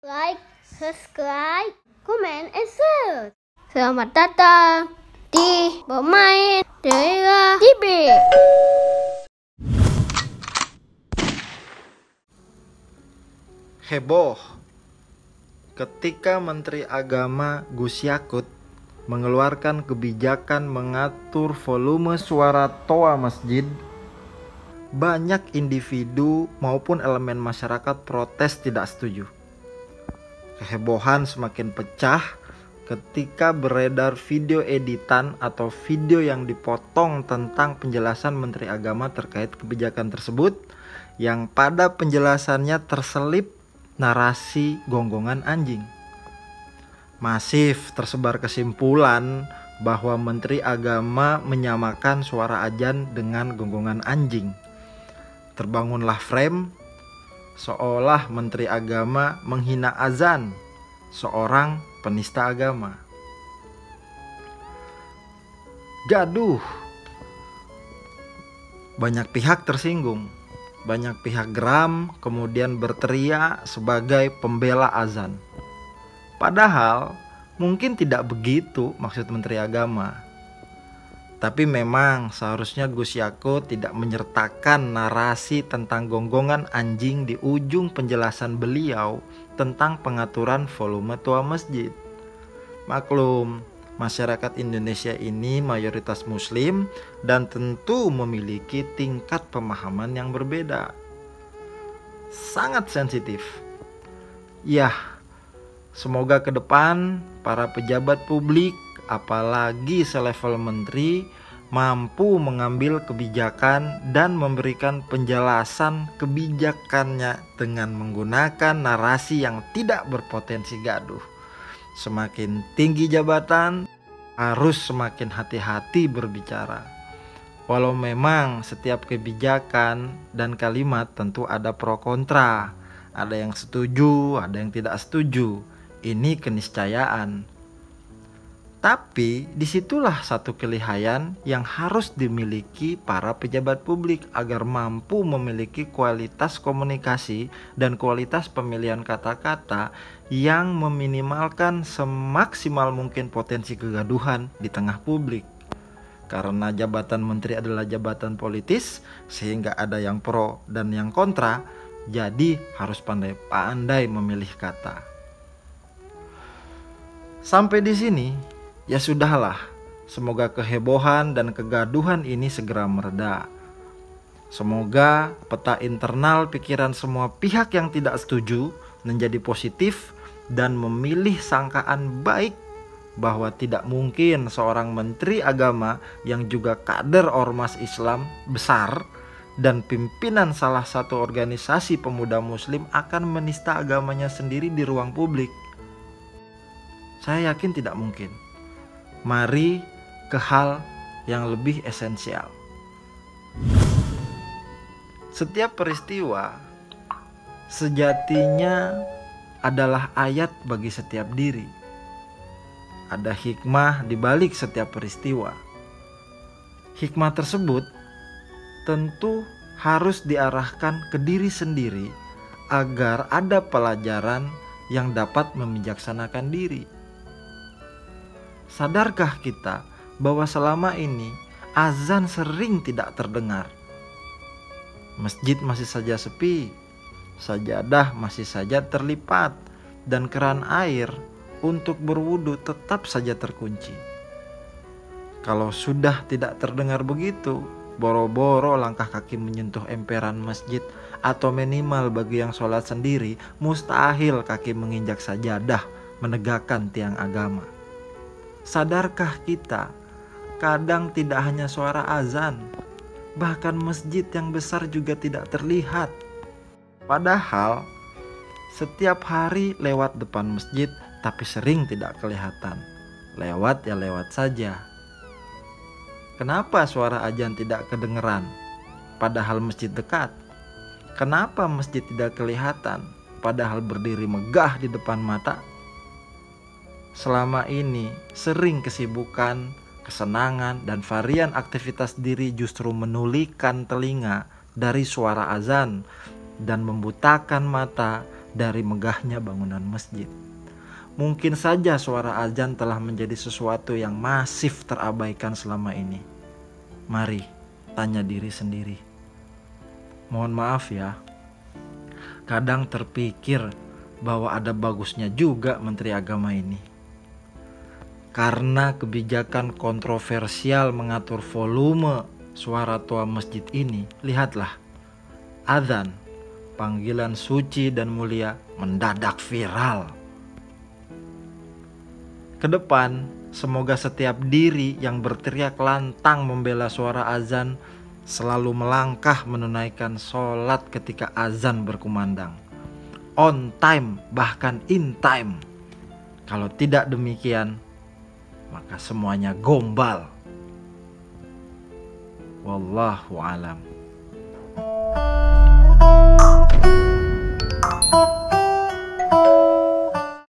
like, subscribe, comment, and share. Selamat datang di Bermain Daerah TV. Heboh ketika Menteri Agama Gus Yakut mengeluarkan kebijakan mengatur volume suara toa masjid. Banyak individu maupun elemen masyarakat protes tidak setuju. Kehebohan semakin pecah ketika beredar video editan atau video yang dipotong tentang penjelasan Menteri Agama terkait kebijakan tersebut, yang pada penjelasannya terselip narasi gonggongan anjing. Masif tersebar kesimpulan bahwa Menteri Agama menyamakan suara azan dengan gonggongan anjing. Terbangunlah frame seolah Menteri Agama menghina azan, seorang penista agama. Gaduh. Banyak pihak tersinggung. Banyak pihak geram kemudian berteriak sebagai pembela azan. Padahal mungkin tidak begitu maksud Menteri Agama. Tapi memang seharusnya Gus Yakut tidak menyertakan narasi tentang gonggongan anjing di ujung penjelasan beliau tentang pengaturan volume toa masjid. Maklum, masyarakat Indonesia ini mayoritas muslim dan tentu memiliki tingkat pemahaman yang berbeda. Sangat sensitif. Yah, semoga ke depan para pejabat publik, apalagi selevel menteri, mampu mengambil kebijakan dan memberikan penjelasan kebijakannya dengan menggunakan narasi yang tidak berpotensi gaduh. Semakin tinggi jabatan, harus semakin hati-hati berbicara. Walau memang setiap kebijakan dan kalimat tentu ada pro kontra, ada yang setuju, ada yang tidak setuju. Ini keniscayaan. Tapi disitulah satu kelihayan yang harus dimiliki para pejabat publik agar mampu memiliki kualitas komunikasi dan kualitas pemilihan kata-kata yang meminimalkan semaksimal mungkin potensi kegaduhan di tengah publik. Karena jabatan menteri adalah jabatan politis, sehingga ada yang pro dan yang kontra, jadi harus pandai-pandai memilih kata. Sampai di sini, ya sudahlah, semoga kehebohan dan kegaduhan ini segera mereda. Semoga peta internal pikiran semua pihak yang tidak setuju menjadi positif dan memilih sangkaan baik bahwa tidak mungkin seorang menteri agama yang juga kader ormas Islam besar dan pimpinan salah satu organisasi pemuda muslim akan menista agamanya sendiri di ruang publik. Saya yakin tidak mungkin. Mari ke hal yang lebih esensial. Setiap peristiwa sejatinya adalah ayat bagi setiap diri. Ada hikmah di balik setiap peristiwa. Hikmah tersebut tentu harus diarahkan ke diri sendiri agar ada pelajaran yang dapat memijaksanakan diri. Sadarkah kita bahwa selama ini azan sering tidak terdengar? Masjid masih saja sepi, sajadah masih saja terlipat, dan keran air untuk berwudu tetap saja terkunci. Kalau sudah tidak terdengar begitu, boro-boro langkah kaki menyentuh emperan masjid, atau minimal bagi yang sholat sendiri, mustahil kaki menginjak sajadah menegakkan tiang agama. Sadarkah kita, kadang tidak hanya suara azan, bahkan masjid yang besar juga tidak terlihat. Padahal setiap hari lewat depan masjid, tapi sering tidak kelihatan. Lewat ya lewat saja. Kenapa suara azan tidak kedengeran, padahal masjid dekat? Kenapa masjid tidak kelihatan, padahal berdiri megah di depan mata? Selama ini sering kesibukan, kesenangan, dan varian aktivitas diri justru menulikan telinga dari suara azan dan membutakan mata dari megahnya bangunan masjid. Mungkin saja suara azan telah menjadi sesuatu yang masif terabaikan selama ini. Mari tanya diri sendiri. Mohon maaf ya, kadang terpikir bahwa ada bagusnya juga Menteri Agama ini. Karena kebijakan kontroversial mengatur volume suara toa masjid ini, lihatlah, azan, panggilan suci dan mulia mendadak viral. Kedepan, semoga setiap diri yang berteriak lantang membela suara azan selalu melangkah menunaikan sholat ketika azan berkumandang. On time, bahkan in time. Kalau tidak demikian, maka semuanya gombal. Wallahu alam.